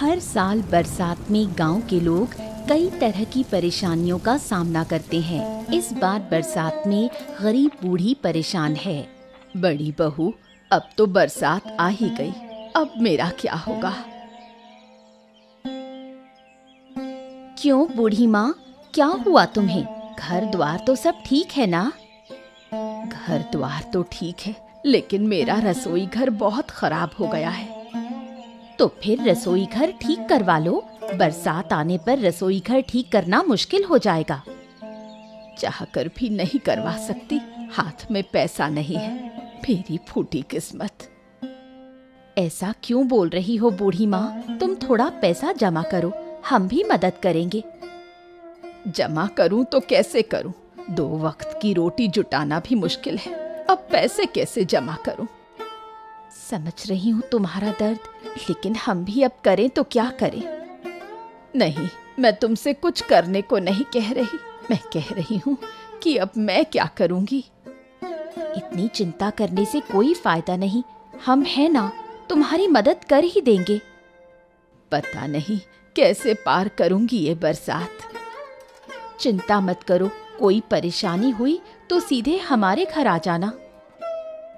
हर साल बरसात में गांव के लोग कई तरह की परेशानियों का सामना करते हैं। इस बार बरसात में गरीब बूढ़ी परेशान है। बड़ी बहू, अब तो बरसात आ ही गई, अब मेरा क्या होगा? क्यों बूढ़ी माँ, क्या हुआ तुम्हें? घर द्वार तो सब ठीक है ना? घर द्वार तो ठीक है, लेकिन मेरा रसोई घर बहुत खराब हो गया है। तो फिर रसोई घर ठीक करवा लो। बरसात आने पर रसोई घर ठीक करना मुश्किल हो जाएगा। चाहकर भी नहीं करवा सकती, हाथ में पैसा नहीं है। मेरी फूटी किस्मत। ऐसा क्यों बोल रही हो बूढ़ी माँ? तुम थोड़ा पैसा जमा करो, हम भी मदद करेंगे। जमा करूं तो कैसे करूं? 2 वक्त की रोटी जुटाना भी मुश्किल है, अब पैसे कैसे जमा करूं? समझ रही हूँ तुम्हारा दर्द, लेकिन हम भी अब करें तो क्या करें? नहीं, मैं तुमसे कुछ करने को नहीं कह रही, मैं कह रही हूँ कि अब मैं क्या करूँगी। इतनी चिंता करने से कोई फायदा नहीं, हम हैं ना, तुम्हारी मदद कर ही देंगे। पता नहीं कैसे पार करूँगी ये बरसात। चिंता मत करो, कोई परेशानी हुई तो सीधे हमारे घर आ जाना।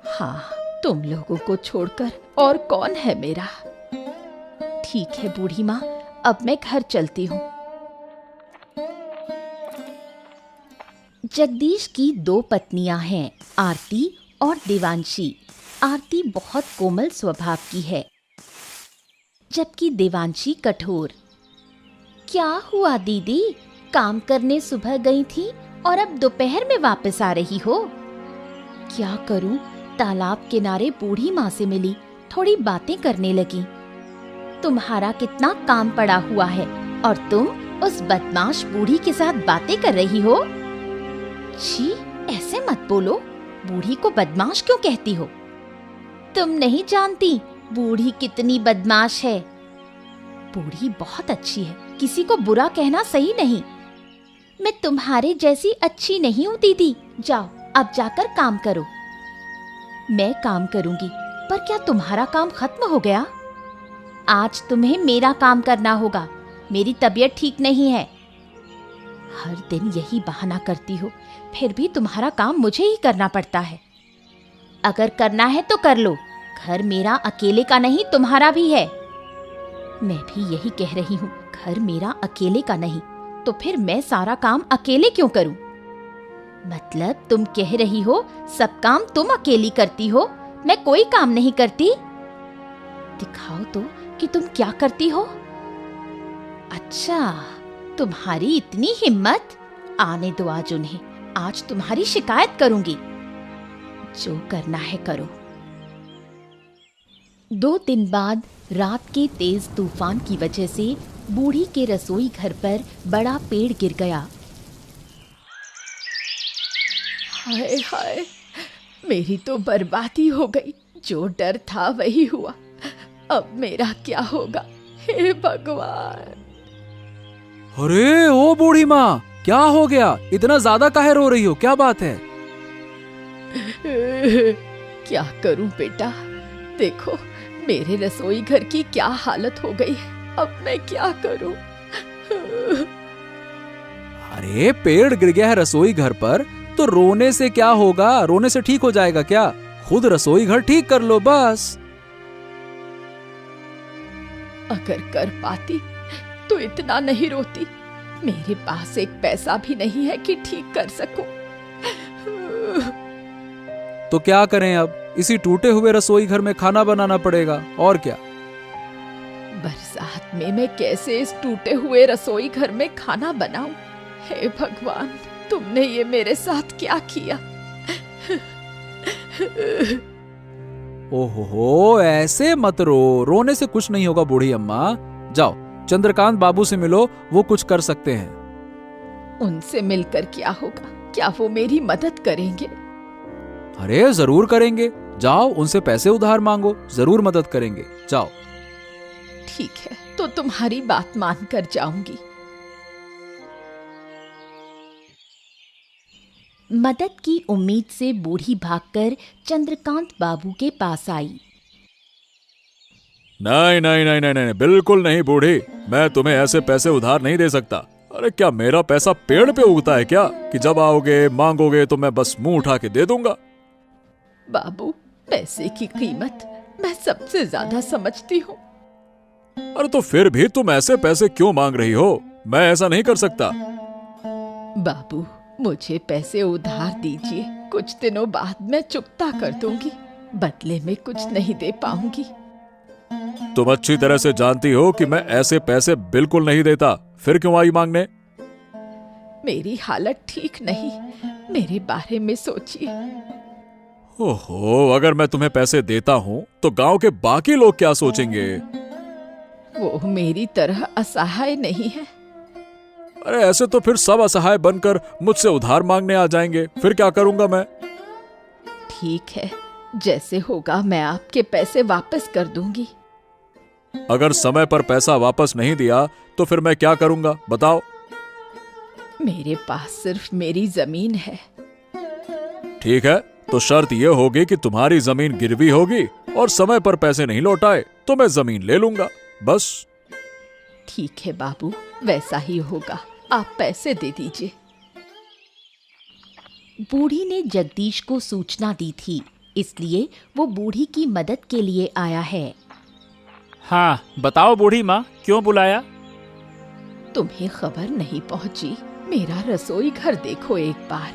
हाँ, तुम लोगों को छोड़कर और कौन है मेरा। ठीक है बूढ़ी माँ, अब मैं घर चलती हूँ। जगदीश की 2 पत्नियां हैं, आरती और देवांशी। आरती बहुत कोमल स्वभाव की है, जबकि देवांशी कठोर। क्या हुआ दीदी, काम करने सुबह गई थी और अब दोपहर में वापस आ रही हो? क्या करूं, तालाब किनारे बूढ़ी माँ से मिली, थोड़ी बातें करने लगी। तुम्हारा कितना काम पड़ा हुआ है और तुम उस बदमाश बूढ़ी के साथ बातें कर रही हो? छी, ऐसे मत बोलो, बूढ़ी को बदमाश क्यों कहती हो? तुम नहीं जानती बूढ़ी कितनी बदमाश है। बूढ़ी बहुत अच्छी है, किसी को बुरा कहना सही नहीं। मैं तुम्हारे जैसी अच्छी नहीं हूँ दीदी, जाओ अब जाकर काम करो। मैं काम करूंगी, पर क्या तुम्हारा काम खत्म हो गया? आज तुम्हें मेरा काम करना होगा, मेरी तबीयत ठीक नहीं है। हर दिन यही बहाना करती हो, फिर भी तुम्हारा काम मुझे ही करना पड़ता है। अगर करना है तो कर लो, घर मेरा अकेले का नहीं, तुम्हारा भी है। मैं भी यही कह रही हूँ, घर मेरा अकेले का नहीं, तो फिर मैं सारा काम अकेले क्यों करूं? मतलब तुम कह रही हो सब काम तुम अकेली करती हो, मैं कोई काम नहीं करती? दिखाओ तो कि तुम क्या करती हो। अच्छा, तुम्हारी इतनी हिम्मत, आने दो आज उन्हें, आज तुम्हारी शिकायत करूंगी। जो करना है करो। 2 दिन बाद रात के तेज तूफान की वजह से बूढ़ी के रसोई घर पर बड़ा पेड़ गिर गया। हाय हाय, मेरी तो बर्बादी हो गई, जो डर था वही हुआ। अब मेरा क्या होगा, हे भगवान। अरे ओ बूढ़ी माँ, क्या हो गया? इतना ज्यादा काहे रो रही हो, क्या बात है? क्या करूं बेटा, देखो मेरे रसोई घर की क्या हालत हो गई है, अब मैं क्या करूं? अरे पेड़ गिर गया है रसोई घर पर, तो रोने से क्या होगा? रोने से ठीक हो जाएगा क्या? खुद रसोई घर ठीक कर लो बस। अगर कर पाती तो इतना नहीं रोती। मेरे पास एक पैसा भी नहीं है कि ठीक कर सकूं। तो क्या करें अब? इसी टूटे हुए रसोई घर में खाना बनाना पड़ेगा, और क्या। बरसात में मैं कैसे इस टूटे हुए रसोई घर में खाना बनाऊं? हे भगवान, तुमने ये मेरे साथ क्या किया? ओहो, ऐसे मत रो, रोने से कुछ नहीं होगा बूढ़ी अम्मा। जाओ चंद्रकांत बाबू से मिलो, वो कुछ कर सकते हैं। उनसे मिलकर क्या होगा? क्या वो मेरी मदद करेंगे? अरे जरूर करेंगे, जाओ उनसे पैसे उधार मांगो, जरूर मदद करेंगे, जाओ। ठीक है, तो तुम्हारी बात मानकर जाऊंगी। मदद की उम्मीद से बूढ़ी भागकर चंद्रकांत बाबू के पास आई। नहीं नहीं नहीं नहीं नहीं, बिल्कुल नहीं बूढ़ी, मैं तुम्हें ऐसे पैसे उधार नहीं दे सकता। अरे क्या मेरा पैसा पेड़ पे उगता है क्या कि जब आओगे मांगोगे तो मैं बस मुंह उठा के दे दूंगा? बाबू, पैसे की कीमत मैं सबसे ज्यादा समझती हूँ। अरे तो फिर भी तुम ऐसे पैसे क्यों मांग रही हो? मैं ऐसा नहीं कर सकता। बाबू, मुझे पैसे उधार दीजिए, कुछ दिनों बाद मैं चुकता कर दूंगी, बदले में कुछ नहीं दे पाऊंगी। तुम अच्छी तरह से जानती हो कि मैं ऐसे पैसे बिल्कुल नहीं देता, फिर क्यों आई मांगने? मेरी हालत ठीक नहीं, मेरे बारे में सोचिए। ओहो, अगर मैं तुम्हें पैसे देता हूँ तो गांव के बाकी लोग क्या सोचेंगे? वो मेरी तरह असहाय नहीं है। अरे ऐसे तो फिर सब असहाय बनकर मुझसे उधार मांगने आ जाएंगे, फिर क्या करूंगा मैं? ठीक है, जैसे होगा मैं आपके पैसे वापस कर दूंगी। अगर समय पर पैसा वापस नहीं दिया तो फिर मैं क्या करूंगा, बताओ? मेरे पास सिर्फ मेरी जमीन है। ठीक है, तो शर्त यह होगी कि तुम्हारी जमीन गिरवी होगी और समय पर पैसे नहीं लौटाए तो मैं जमीन ले लूंगा, बस। ठीक है बाबू, वैसा ही होगा, आप पैसे दे दीजिए। बूढ़ी ने जगदीश को सूचना दी थी, इसलिए वो बूढ़ी की मदद के लिए आया है। हाँ बताओ बूढ़ी माँ, क्यों बुलाया? तुम्हें खबर नहीं पहुंची? मेरा रसोई घर देखो एक बार।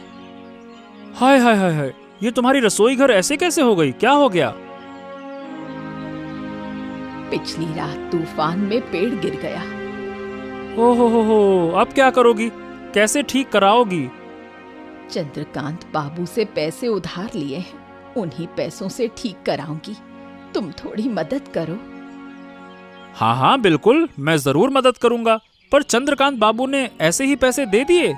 हाय हाय हाय हाय, ये तुम्हारी रसोई घर ऐसे कैसे हो गई? क्या हो गया? पिछली रात तूफान में पेड़ गिर गया। ओ हो, अब क्या करोगी? कैसे ठीक कराओगी? चंद्रकांत बाबू से पैसे उधार लिए हैं, उन्हीं पैसों से ठीक कराऊंगी। तुम थोड़ी मदद करो। हाँ हाँ बिल्कुल, मैं जरूर मदद करूंगा, पर चंद्रकांत बाबू ने ऐसे ही पैसे दे दिए?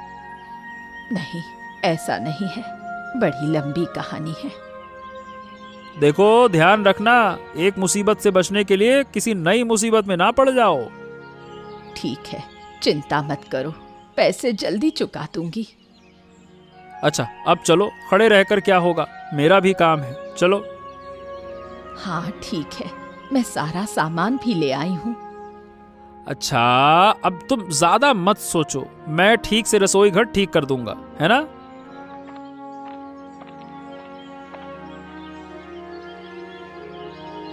नहीं, ऐसा नहीं है, बड़ी लंबी कहानी है। देखो ध्यान रखना, एक मुसीबत से बचने के लिए किसी नई मुसीबत में ना पड़ जाओ। ठीक है, चिंता मत करो, पैसे जल्दी चुका दूंगी। अच्छा अब चलो, खड़े रहकर क्या होगा, मेरा भी काम है, चलो। हाँ ठीक है, मैं सारा सामान भी ले आई हूँ। अच्छा अब तुम ज्यादा मत सोचो, मैं ठीक से रसोई घर ठीक कर दूंगा, है ना?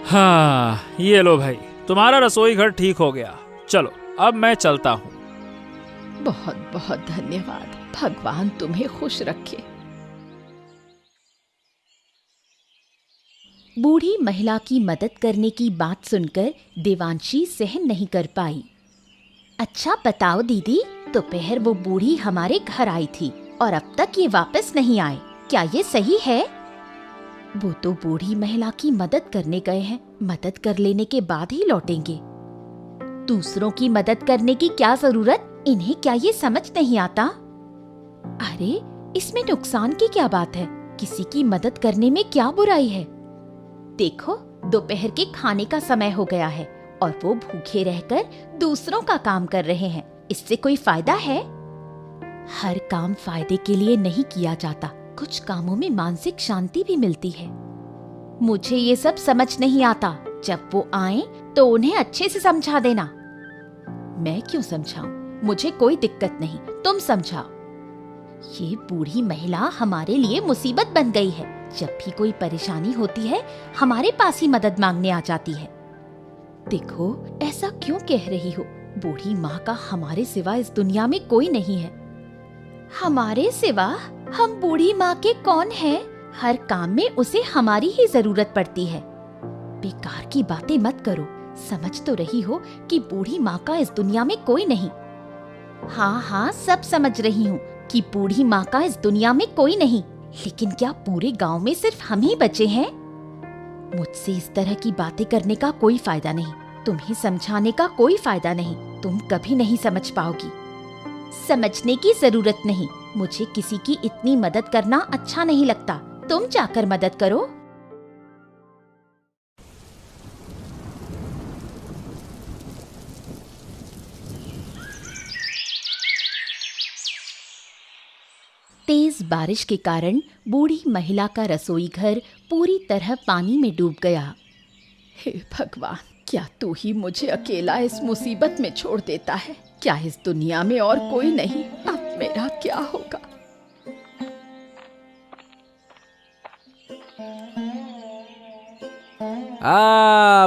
हाँ ये लो भाई, तुम्हारा रसोई घर ठीक हो गया। चलो अब मैं चलता हूँ। बहुत बहुत धन्यवाद, भगवान तुम्हें खुश रखे। बूढ़ी महिला की मदद करने की बात सुनकर देवांशी सहन नहीं कर पाई। अच्छा बताओ दीदी, दोपहर वो बूढ़ी हमारे घर आई थी और अब तक ये वापस नहीं आए, क्या ये सही है? वो तो बूढ़ी महिला की मदद करने गए हैं, मदद कर लेने के बाद ही लौटेंगे। दूसरों की मदद करने की क्या जरूरत, इन्हें क्या ये समझ नहीं आता? अरे इसमें नुकसान की क्या बात है, किसी की मदद करने में क्या बुराई है? देखो दोपहर के खाने का समय हो गया है और वो भूखे रहकर दूसरों का काम कर रहे हैं, इससे कोई फायदा है? हर काम फायदे के लिए नहीं किया जाता, कुछ कामों में मानसिक शांति भी मिलती है। मुझे ये सब समझ नहीं आता, जब वो आए तो उन्हें अच्छे से समझा देना। मैं क्यों समझाऊं, मुझे कोई दिक्कत नहीं, तुम समझाओ। ये बूढ़ी महिला हमारे लिए मुसीबत बन गई है, जब भी कोई परेशानी होती है हमारे पास ही मदद मांगने आ जाती है। देखो ऐसा क्यों कह रही हो, बूढ़ी माँ का हमारे सिवा इस दुनिया में कोई नहीं है। हमारे सिवा? हम बूढ़ी माँ के कौन हैं? हर काम में उसे हमारी ही जरूरत पड़ती है। बेकार की बातें मत करो, समझ तो रही हो कि बूढ़ी माँ का इस दुनिया में कोई नहीं। हाँ हाँ सब समझ रही हूँ कि बूढ़ी माँ का इस दुनिया में कोई नहीं, लेकिन क्या पूरे गांव में सिर्फ हम ही बचे हैं? मुझसे इस तरह की बातें करने का कोई फायदा नहीं, तुम्हें समझाने का कोई फायदा नहीं, तुम कभी नहीं समझ पाओगी। समझने की जरूरत नहीं, मुझे किसी की इतनी मदद करना अच्छा नहीं लगता, तुम जाकर मदद करो। तेज बारिश के कारण बूढ़ी महिला का रसोई घर पूरी तरह पानी में डूब गया। हे भगवान, क्या तू ही मुझे अकेला इस मुसीबत में छोड़ देता है? क्या इस दुनिया में और कोई नहीं? अब मेरा क्या होगा?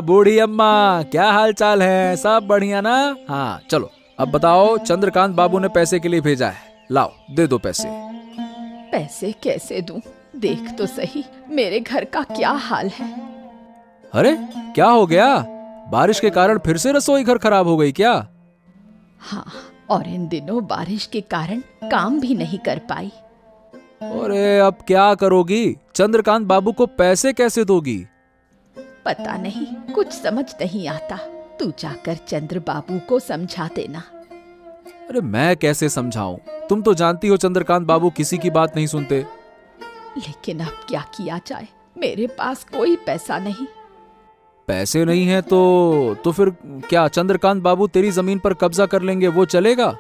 बूढ़ी अम्मा, क्या हाल चाल है? सब बढ़िया ना? हाँ चलो अब बताओ, चंद्रकांत बाबू ने पैसे के लिए भेजा है, लाओ दे दो पैसे। पैसे कैसे दूं? देख तो सही मेरे घर का क्या हाल है। अरे क्या हो गया? बारिश के कारण फिर से रसोई घर खराब हो गई क्या? हाँ, और इन दिनों बारिश के कारण काम भी नहीं कर पाई। अरे अब क्या करोगी? चंद्रकांत बाबू को पैसे कैसे दोगी? पता नहीं, कुछ समझ नहीं आता। तू जाकर चंद्र बाबू को समझा देना। अरे मैं कैसे समझाऊं? तुम तो जानती हो चंद्रकांत बाबू किसी की बात नहीं सुनते। लेकिन अब क्या किया जाए? मेरे पास कोई पैसा नहीं। पैसे नहीं है तो फिर क्या चंद्रकांत बाबू तेरी जमीन पर कब्जा कर लेंगे, वो चलेगा?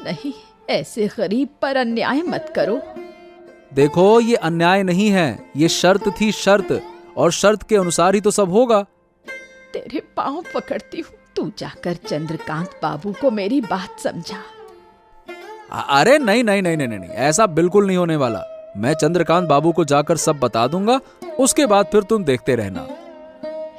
नहीं, ऐसे गरीब पर अन्याय मत करो। देखो ये अन्याय नहीं है, ये शर्त थी, शर्त, और शर्त के अनुसार ही तो सब होगा। तेरे पांव पकड़ती हूँ, तू जाकर चंद्रकांत बाबू को मेरी बात समझा। अरे नहीं नहीं नहीं नहीं नहीं, ऐसा बिल्कुल नहीं होने वाला। मैं चंद्रकांत बाबू को जाकर सब बता दूंगा, उसके बाद फिर तुम देखते रहना।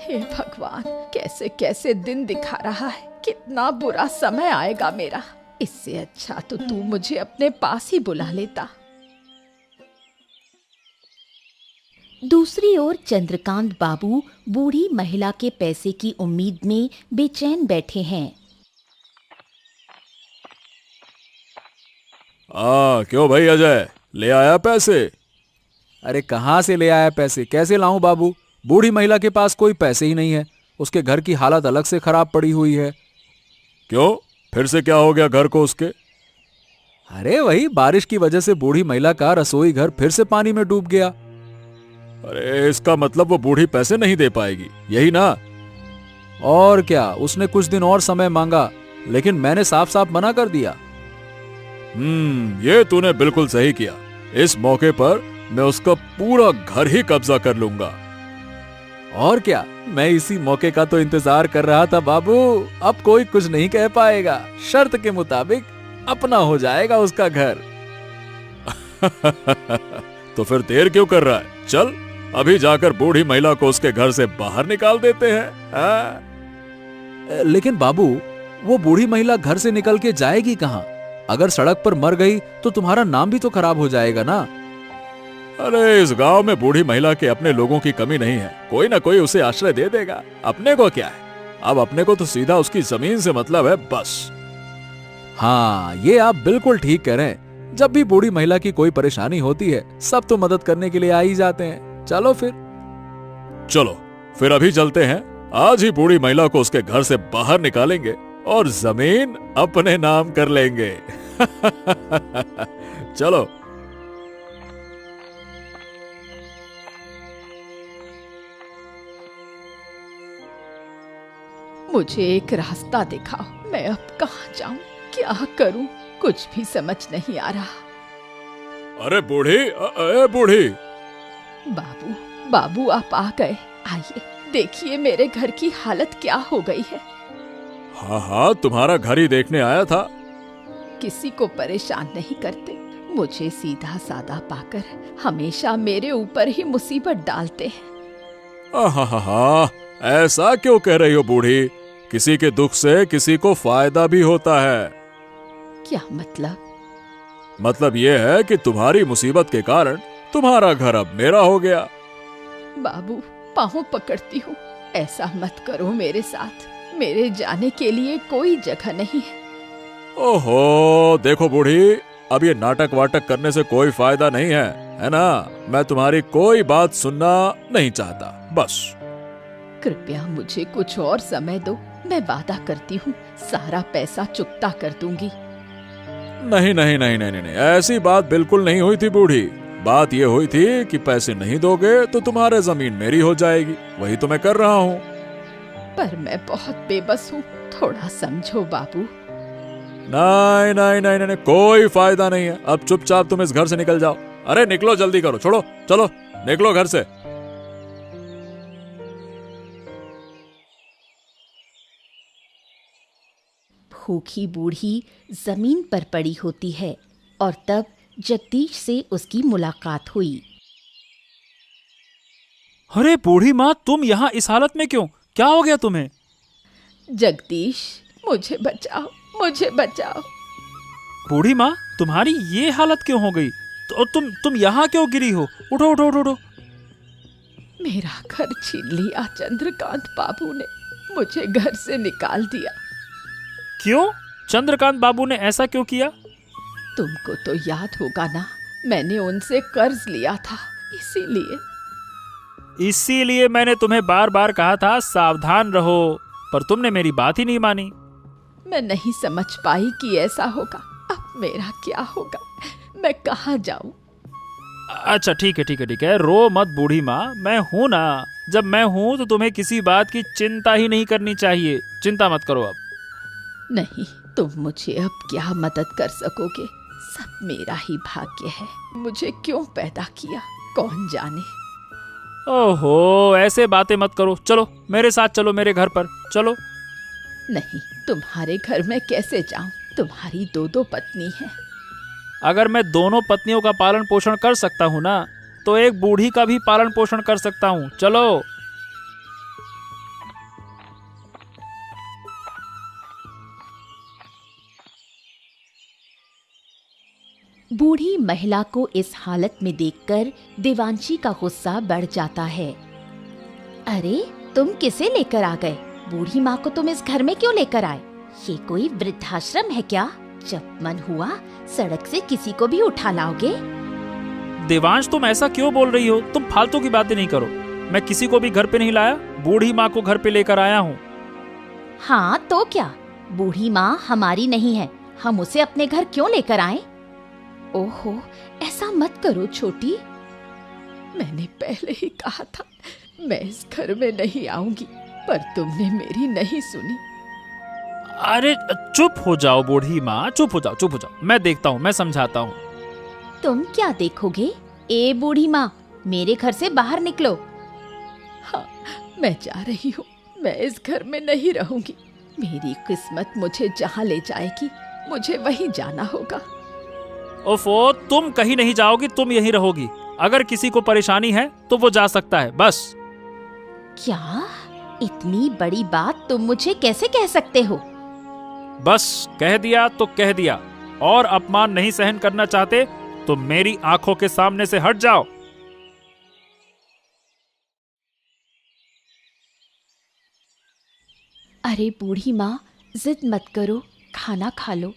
हे भगवान, कैसे कैसे दिन दिखा रहा है। कितना बुरा समय आएगा मेरा। इससे अच्छा तो तू मुझे अपने पास ही बुला लेता। दूसरी ओर चंद्रकांत बाबू बूढ़ी महिला के पैसे की उम्मीद में बेचैन बैठे हैं। क्यों भाई अजय, ले आया पैसे? अरे कहाँ से ले आया पैसे? कैसे लाऊं बाबू? बूढ़ी महिला के पास कोई पैसे ही नहीं है। उसके घर की हालत अलग से खराब पड़ी हुई है। क्यों, फिर से क्या हो गया घर को उसके? अरे वही बारिश की वजह से बूढ़ी महिला का रसोई घर फिर से पानी में डूब गया। अरे इसका मतलब वो बूढ़ी पैसे नहीं दे पाएगी, यही ना? और क्या, उसने कुछ दिन और समय मांगा, लेकिन मैंने साफ साफ मना कर दिया। ये तूने बिल्कुल सही किया। इस मौके पर मैं उसका पूरा घर ही कब्जा कर लूंगा। और क्या, मैं इसी मौके का तो इंतजार कर रहा था बाबू। अब कोई कुछ नहीं कह पाएगा। शर्त के मुताबिक अपना हो जाएगा उसका घर। तो फिर देर क्यों कर रहा है? चल अभी जाकर बूढ़ी महिला को उसके घर से बाहर निकाल देते हैं। लेकिन बाबू, वो बूढ़ी महिला घर से निकल के जाएगी कहाँ? अगर सड़क पर मर गई तो तुम्हारा नाम भी तो खराब हो जाएगा ना। अरे इस गांव में बूढ़ी महिला के अपने लोगों की कमी नहीं है, कोई ना कोई उसे आश्रय दे देगा। अपने को क्या है? अब अपने को तो सीधा उसकी जमीन से मतलब है, बस। हाँ, ये आप बिल्कुल ठीक कह रहे हैं। जब भी बूढ़ी महिला की कोई परेशानी होती है, सब तो मदद करने के लिए आ ही जाते हैं। चलो फिर अभी चलते हैं। आज ही बूढ़ी महिला को उसके घर से बाहर निकालेंगे और जमीन अपने नाम कर लेंगे। चलो। मुझे एक रास्ता दिखाओ, मैं अब कहाँ जाऊं, क्या करूं, कुछ भी समझ नहीं आ रहा। अरे बूढ़ी। बाबू आप आ गए। आइए देखिए मेरे घर की हालत क्या हो गई है। हाँ, तुम्हारा घर ही देखने आया था। किसी को परेशान नहीं करते, मुझे सीधा सादा पाकर हमेशा मेरे ऊपर ही मुसीबत डालते हैं। ऐसा क्यों कह रही हो बूढ़ी? किसी के दुख से किसी को फायदा भी होता है। क्या मतलब? मतलब ये है कि तुम्हारी मुसीबत के कारण तुम्हारा घर अब मेरा हो गया। बाबू पाँव पकड़ती हूँ, ऐसा मत करो मेरे साथ। मेरे जाने के लिए कोई जगह नहीं है। ओहो, देखो बूढ़ी, अब ये नाटक वाटक करने से कोई फायदा नहीं है ना? मैं तुम्हारी कोई बात सुनना नहीं चाहता, बस। कृपया मुझे कुछ और समय दो, मैं वादा करती हूँ सारा पैसा चुकता कर दूंगी। नहीं, ऐसी बात बिल्कुल नहीं हुई थी बूढ़ी। बात ये हुई थी कि पैसे नहीं दोगे तो तुम्हारे जमीन मेरी हो जाएगी। वही तो मैं कर रहा हूँ। पर मैं बहुत बेबस हूँ, थोड़ा समझो बाबू। नहीं, कोई फायदा नहीं है। अब चुपचाप तुम इस घर से निकल जाओ। अरे निकलो, जल्दी करो, छोड़ो, चलो निकलो घर से। भूखी बूढ़ी जमीन पर पड़ी होती है और तब जगदीश से उसकी मुलाकात हुई। अरे बूढ़ी माँ, तुम यहाँ इस हालत में क्यों? क्या हो गया तुम्हें? जगदीश, मुझे बचाओ, मुझे बचाओ। बूढ़ी माँ, तुम्हारी ये हालत क्यों हो गई? तो तुम यहाँ क्यों गिरी हो? उठो उठो उठो उठो। मेरा घर छीन लिया चंद्रकांत बाबू ने, मुझे घर से निकाल दिया। क्यों? चंद्रकांत बाबू ने ऐसा क्यों किया? तुमको तो याद होगा ना, मैंने उनसे कर्ज लिया था, इसीलिए मैंने तुम्हें बार बार कहा था सावधान रहो, पर तुमने मेरी बात ही नहीं मानी। मैं नहीं समझ पाई कि ऐसा होगा। अब मेरा क्या होगा? मैं कहाँ जाऊं? अच्छा ठीक है, रो मत बूढ़ी माँ, मैं हूं ना। जब मैं हूं तो तुम्हें किसी बात की चिंता ही नहीं करनी चाहिए। चिंता मत करो अब। नहीं, तुम मुझे अब क्या मदद कर सकोगे? सब मेरा ही भाग्य है। मुझे क्यों पैदा किया कौन जाने। ओहो, ऐसे बातें मत करो। चलो मेरे साथ चलो, मेरे घर पर चलो। नहीं, तुम्हारे घर में कैसे जाऊं? तुम्हारी दो पत्नी है। अगर मैं दोनों पत्नियों का पालन पोषण कर सकता हूँ ना, तो एक बूढ़ी का भी पालन पोषण कर सकता हूँ। चलो। बूढ़ी महिला को इस हालत में देखकर देवांशी का गुस्सा बढ़ जाता है। अरे, तुम किसे लेकर आ गए? बूढ़ी माँ को तुम इस घर में क्यों लेकर आए? ये कोई वृद्धाश्रम है क्या? जब मन हुआ सड़क से किसी को भी उठा लाओगे? देवांश, तुम ऐसा क्यों बोल रही हो? तुम फालतू की बातें नहीं करो। मैं किसी को भी घर पे नहीं लाया, बूढ़ी माँ को घर पे लेकर आया हूँ। हाँ तो क्या, बूढ़ी माँ हमारी नहीं है, हम उसे अपने घर क्यों लेकर आए? ओहो, ऐसा मत करो छोटी। मैंने पहले ही कहा था मैं इस घर में नहीं आऊंगी, पर तुमने मेरी नहीं सुनी। अरे चुप हो जाओ बूढ़ी माँ, चुप हो जाओ। मैं देखता हूँ, मैं समझाता हूँ। तुम क्या देखोगे? ए बूढ़ी माँ, मेरे घर से बाहर निकलो। हाँ, मैं जा रही हूँ। मैं इस घर में नहीं रहूंगी। मेरी किस्मत मुझे जहाँ ले जाएगी, मुझे वहीं जाना होगा। ओफो, तुम कहीं नहीं जाओगी, तुम यहीं रहोगी। अगर किसी को परेशानी है तो वो जा सकता है, बस। क्या? इतनी बड़ी बात तुम मुझे कैसे कह सकते हो? बस कह दिया तो कह दिया। और अपमान नहीं सहन करना चाहते तो मेरी आंखों के सामने से हट जाओ। अरे बूढ़ी माँ, जिद मत करो, खाना खा लो।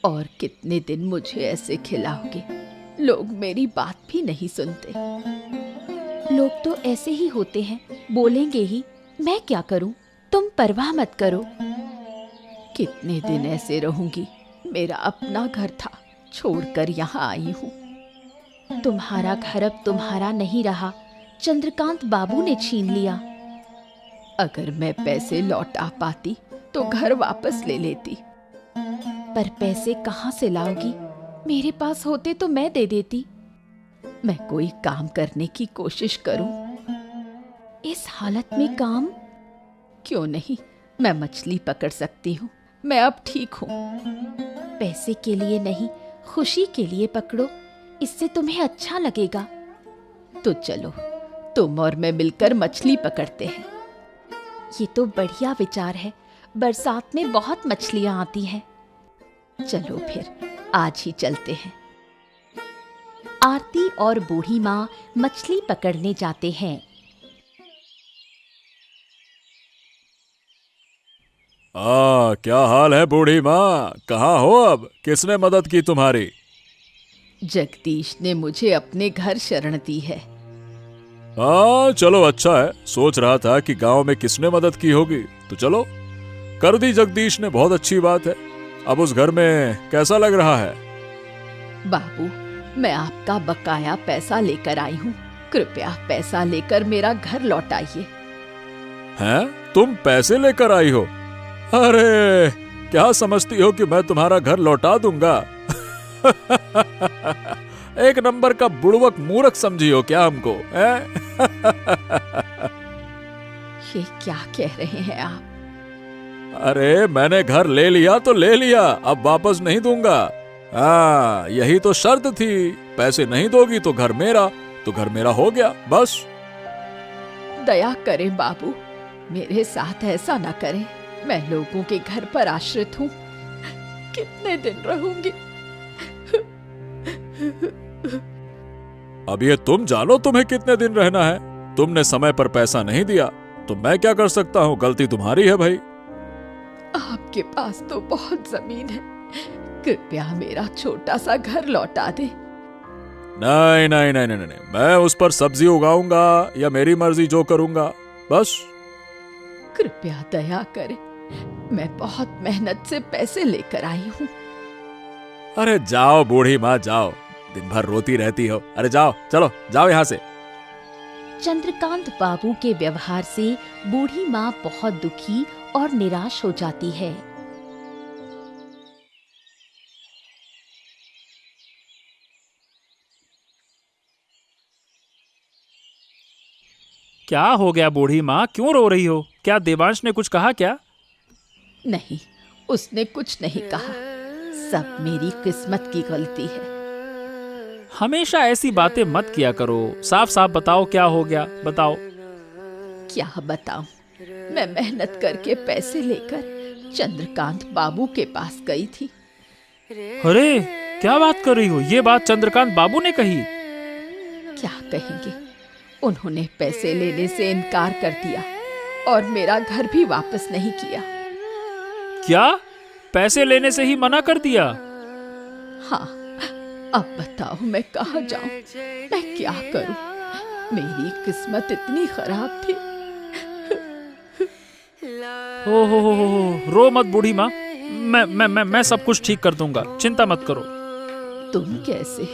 और कितने दिन मुझे ऐसे खिलाओगे? लोग मेरी बात भी नहीं सुनते। लोग तो ऐसे ही होते हैं, बोलेंगे ही। मैं क्या करूं? तुम परवाह मत करो। कितने दिन ऐसे रहूंगी? मेरा अपना घर था, छोड़कर यहाँ आई हूँ। तुम्हारा घर अब तुम्हारा नहीं रहा, चंद्रकांत बाबू ने छीन लिया। अगर मैं पैसे लौटा पाती तो घर वापस ले लेती। पर पैसे कहाँ से लाओगी? मेरे पास होते तो मैं दे देती। मैं कोई काम करने की कोशिश करूं। इस हालत में काम? क्यों नहीं, मैं मछली पकड़ सकती हूँ। मैं अब ठीक हूँ। पैसे के लिए नहीं, खुशी के लिए पकड़ो, इससे तुम्हें अच्छा लगेगा। तो चलो, तुम और मैं मिलकर मछली पकड़ते हैं। ये तो बढ़िया विचार है। बरसात में बहुत मछलियाँ आती हैं। चलो फिर, आज ही चलते हैं। आरती और बूढ़ी माँ मछली पकड़ने जाते हैं। क्या हाल है बूढ़ी माँ? कहाँ हो अब? किसने मदद की तुम्हारी? जगदीश ने मुझे अपने घर शरण दी है। चलो अच्छा है। सोच रहा था कि गांव में किसने मदद की होगी, तो चलो कर दी जगदीश ने, बहुत अच्छी बात है। अब उस घर में कैसा लग रहा है? बाबू, मैं आपका बकाया पैसा लेकर आई हूँ। कृपया पैसा लेकर मेरा घर लौटाइए। हैं? तुम पैसे लेकर आई हो? अरे, क्या समझती हो कि मैं तुम्हारा घर लौटा दूंगा? एक नंबर का बुड़वक मूर्ख समझी हो क्या हमको? ये क्या कह रहे हैं आप? अरे मैंने घर ले लिया तो ले लिया, अब वापस नहीं दूंगा। हाँ, यही तो शर्त थी, पैसे नहीं दोगी तो घर मेरा हो गया बस। दया करें बाबू, मेरे साथ ऐसा न करें। मैं लोगों के घर पर आश्रित हूँ, कितने दिन रहूंगी। अब ये तुम जानो तुम्हें कितने दिन रहना है। तुमने समय पर पैसा नहीं दिया तो मैं क्या कर सकता हूँ, गलती तुम्हारी है भाई। आपके पास तो बहुत जमीन है, कृपया मेरा छोटा सा घर लौटा दे। नहीं नहीं नहीं नहीं नहीं, मैं उस पर सब्जी उगाऊंगा या मेरी मर्जी जो करूंगा बस। कृपया दया करें, मैं बहुत मेहनत से पैसे लेकर आई हूँ। अरे जाओ बूढ़ी माँ जाओ, दिन भर रोती रहती हो। अरे जाओ, चलो जाओ यहाँ से। चंद्रकांत बाबू के व्यवहार से बूढ़ी माँ बहुत दुखी और निराश हो जाती है। क्या हो गया बूढ़ी माँ, क्यों रो रही हो? क्या देवांश ने कुछ कहा क्या? नहीं, उसने कुछ नहीं कहा, सब मेरी किस्मत की गलती है। हमेशा ऐसी बातें मत किया करो, साफ साफ बताओ क्या हो गया, बताओ। क्या बताऊं, मैं मेहनत करके पैसे लेकर चंद्रकांत बाबू के पास गई थी। अरे क्या बात कर रही हो, ये बात चंद्रकांत बाबू ने कही? क्या कहेंगे, उन्होंने पैसे लेने से इनकार कर दिया और मेरा घर भी वापस नहीं किया। क्या, पैसे लेने से ही मना कर दिया? हाँ, अब बताओ मैं कहाँ जाऊं, मैं क्या करूं? मेरी किस्मत इतनी खराब थी। हो, रो मत बूढ़ी माँ, मैं सब कुछ ठीक कर दूंगा, चिंता मत करो। तुम कैसे?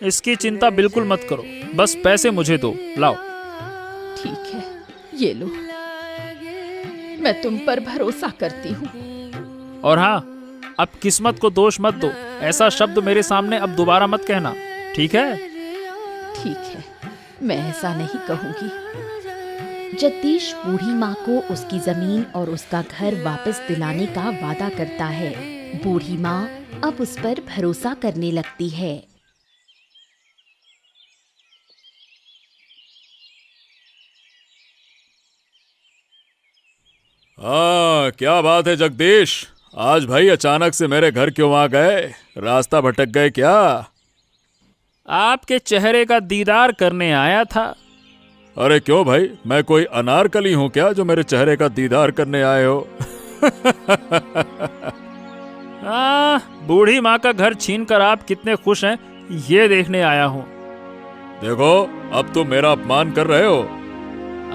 इसकी चिंता बिल्कुल मत करो, बस पैसे मुझे दो, लाओ। ठीक है, ये लो, मैं तुम पर भरोसा करती हूँ। और हाँ, अब किस्मत को दोष मत दो, ऐसा शब्द मेरे सामने अब दोबारा मत कहना, ठीक है? ठीक है, मैं ऐसा नहीं कहूँगी। जगदीश बूढ़ी माँ को उसकी जमीन और उसका घर वापस दिलाने का वादा करता है। बूढ़ी माँ अब उस पर भरोसा करने लगती है। हाँ, क्या बात है जगदीश, आज भाई अचानक से मेरे घर क्यों आ गए? रास्ता भटक गए क्या? आपके चेहरे का दीदार करने आया था। अरे क्यों भाई, मैं कोई अनारकली हूँ क्या जो मेरे चेहरे का दीदार करने आए हो? बूढ़ी माँ का घर छीनकर आप कितने खुश हैं, ये देखने आया हूँ। देखो, अब तुम मेरा अपमान कर रहे हो।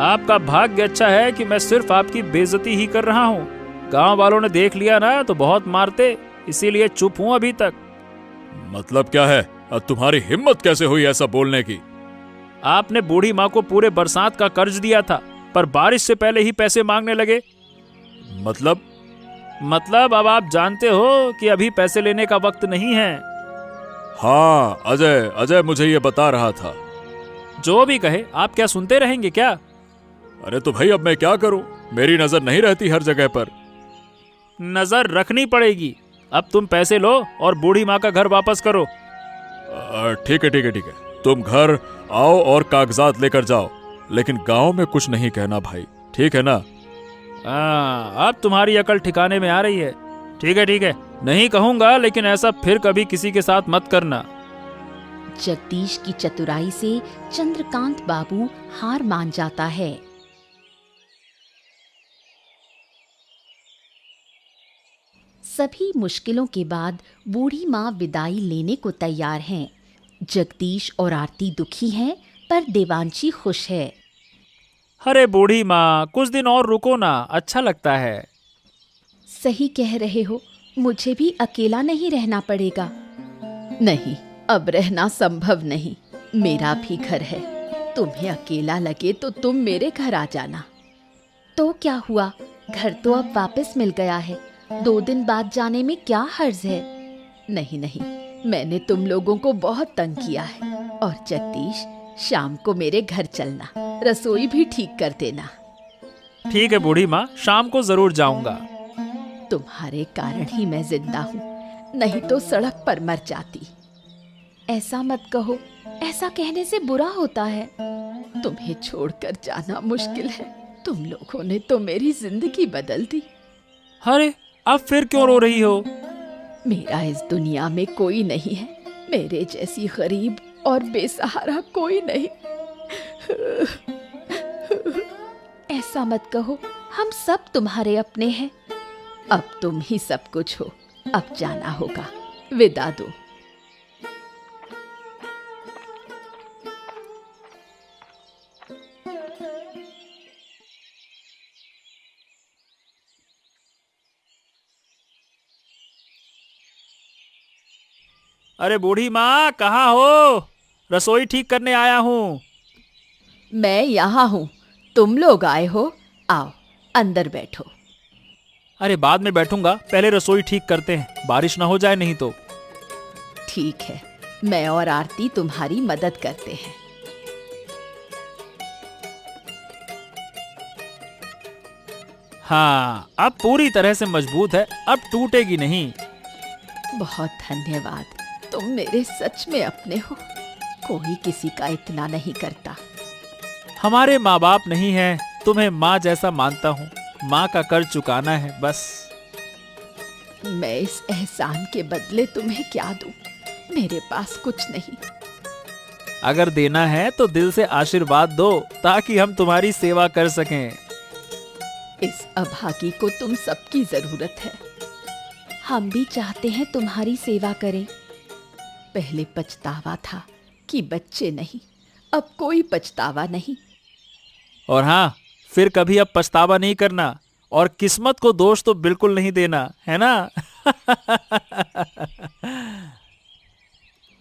आपका भाग्य अच्छा है कि मैं सिर्फ आपकी बेइज्जती ही कर रहा हूँ। गांव वालों ने देख लिया ना तो बहुत मारते, इसीलिए चुप हूँ अभी तक। मतलब क्या है? अब तुम्हारी हिम्मत कैसे हुई ऐसा बोलने की? आपने बूढ़ी माँ को पूरे बरसात का कर्ज दिया था, पर बारिश से पहले ही पैसे मांगने लगे। मतलब अब आप जानते हो कि अभी पैसे लेने का वक्त नहीं है। हाँ, अजय मुझे ये बता रहा था। जो भी कहे, आप क्या सुनते रहेंगे क्या? अरे तो भाई अब मैं क्या करूं, मेरी नजर नहीं रहती हर जगह पर। नजर रखनी पड़ेगी। अब तुम पैसे लो और बूढ़ी माँ का घर वापस करो। ठीक है, तुम घर आओ और कागजात लेकर जाओ, लेकिन गांव में कुछ नहीं कहना भाई, ठीक है ना? अब तुम्हारी अकल ठिकाने में आ रही है। ठीक है, नहीं कहूंगा, लेकिन ऐसा फिर कभी किसी के साथ मत करना। जगदीश की चतुराई से चंद्रकांत बाबू हार मान जाता है। सभी मुश्किलों के बाद बूढ़ी माँ विदाई लेने को तैयार हैं। जगदीश और आरती दुखी हैं, पर देवांशी खुश है। अरे बूढ़ी माँ, कुछ दिन और रुको ना, अच्छा लगता है। सही कह रहे हो, मुझे भी अकेला नहीं रहना पड़ेगा। नहीं, अब रहना संभव नहीं, मेरा भी घर है। तुम्हें अकेला लगे तो तुम मेरे घर आ जाना। तो क्या हुआ, घर तो अब वापस मिल गया है, 2 दिन बाद जाने में क्या हर्ज है? नहीं, मैंने तुम लोगों को बहुत तंग किया है। और जगदीश, शाम को मेरे घर चलना, रसोई भी ठीक कर देना। ठीक है बूढ़ी माँ, शाम को जरूर जाऊंगा। तुम्हारे कारण ही मैं जिंदा हूँ, नहीं तो सड़क पर मर जाती। ऐसा मत कहो, ऐसा कहने से बुरा होता है। तुम्हें छोड़कर जाना मुश्किल है। तुम लोगों ने तो मेरी जिंदगी बदल दी। अरे अब फिर क्यों रो रही हो? मेरा इस दुनिया में कोई नहीं है, मेरे जैसी गरीब और बेसहारा कोई नहीं। ऐसा मत कहो, हम सब तुम्हारे अपने हैं। अब तुम ही सब कुछ हो, अब जाना होगा, विदा दो। अरे बूढ़ी माँ कहाँ हो? रसोई ठीक करने आया हूँ। मैं यहाँ हूँ, तुम लोग आए हो, आओ अंदर बैठो। अरे बाद में बैठूंगा, पहले रसोई ठीक करते हैं, बारिश ना हो जाए नहीं तो। ठीक है, मैं और आरती तुम्हारी मदद करते हैं। हाँ, अब पूरी तरह से मजबूत है, अब टूटेगी नहीं। बहुत धन्यवाद, तुम मेरे सच में अपने हो। कोई किसी का इतना नहीं करता। हमारे माँ बाप नहीं हैं, तुम्हें माँ जैसा मानता हूँ, माँ का कर्ज चुकाना है बस। मैं इस एहसान के बदले तुम्हें क्या दूं? मेरे पास कुछ नहीं। अगर देना है तो दिल से आशीर्वाद दो, ताकि हम तुम्हारी सेवा कर सकें। इस अभागी को तुम सबकी जरूरत है। हम भी चाहते हैं तुम्हारी सेवा करें। पहले पछतावा था कि बच्चे नहीं, अब कोई पछतावा नहीं। और हाँ, फिर कभी अब पछतावा नहीं करना, और किस्मत को दोष तो बिल्कुल नहीं देना, है ना?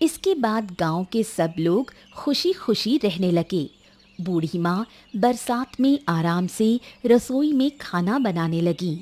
इसके बाद गांव के सब लोग खुशी खुशी रहने लगे। बूढ़ी माँ बरसात में आराम से रसोई में खाना बनाने लगी।